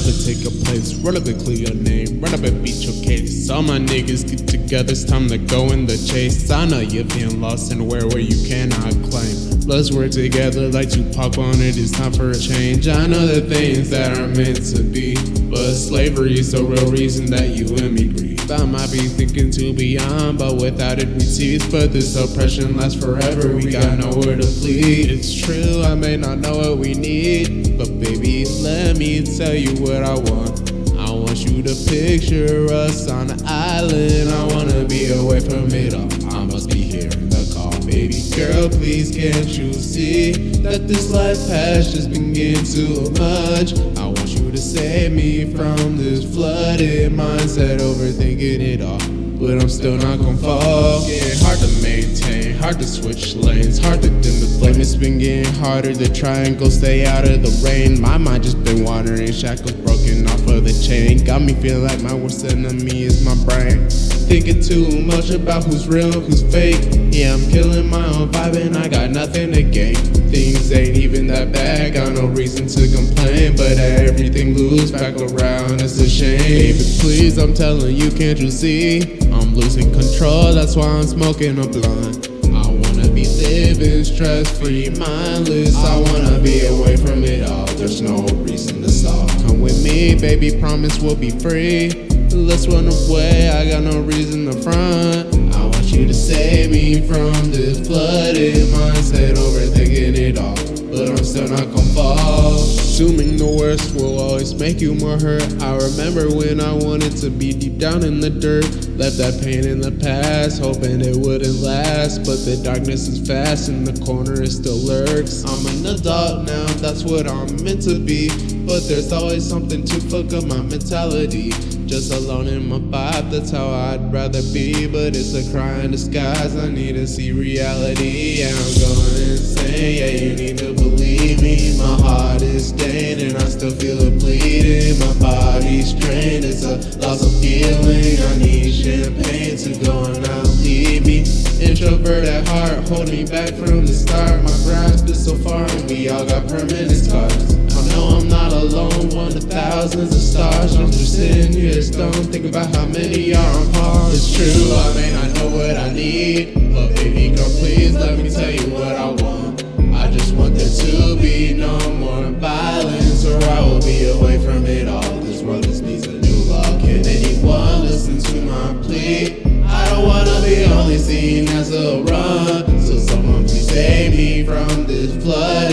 up and take a place, run up and clear your name, run up and beat your case. All my niggas get together, it's time to go in the chase. I know you're being lost in where you cannot claim. Let's work together like Tupac on it, it's time for a change. I know the things that are meant to be, but slavery is the real reason that you and me grieve. I might be thinking to beyond, but without it we tease. But this oppression lasts forever, we got nowhere to flee. It's true, I may not know what we need, but baby, let me tell you what I want. I want you to picture us on an island. I wanna be away from it all, I must be hearing the call. Baby girl, please can't you see that this life has just been getting too much? I want you to save me from this flooded mindset, overthinking it all, but I'm still not gon' fall. Getting hard to maintain, hard to switch lanes, hard to dim the flame. It's been getting harder to try and go stay out of the rain. My mind just been wandering, shackles broken off of the chain. Got me feeling like my worst enemy is my brain. Thinking too much about who's real, who's fake. Yeah, I'm killing my own vibe and I got nothing to gain. Things ain't even that bad, got no reason to complain, but everything loops back around, it's a shame. Baby, please, I'm telling you, can't you see? I'm losing control, that's why I'm smoking a blunt. I wanna be living stress-free, mindless. I wanna be away from it all, there's no reason to stop. Come with me, baby, promise we'll be free. Let's run away, I got no reason to front. I want you to save me from this flooded mindset, overthinking it all, but I'm still not gon' fall. Assuming the worst will always make you more hurt. I remember when I wanted to be deep down in the dirt, left that pain in the past, hoping it wouldn't last. But the darkness is fast and the corner it still lurks. I'm an adult now, that's what I'm meant to be, but there's always something to fuck up my mentality. Just alone in my vibe, that's how I'd rather be, but it's a cry in disguise, I need to see reality. Yeah, I'm going insane, yeah, you need to believe me. My heart is stained and I still feel it bleeding. My body's strained, it's a loss of feeling. I need champagne to go and not leave me. Introvert at heart, hold me back from the start. My grasp is so far and we all got permanent scars. I know I'm not alone, one of thousands of stars. I'm just sitting here stone, think about how many are on par. It's true, I may not know what I need, but baby girl, please let me tell you what I want. I just want there to be no more violence, or I will be away from it all. This world just needs a new law. Can anyone listen to my plea? I don't wanna be only seen as a run, so someone please save me from this flood.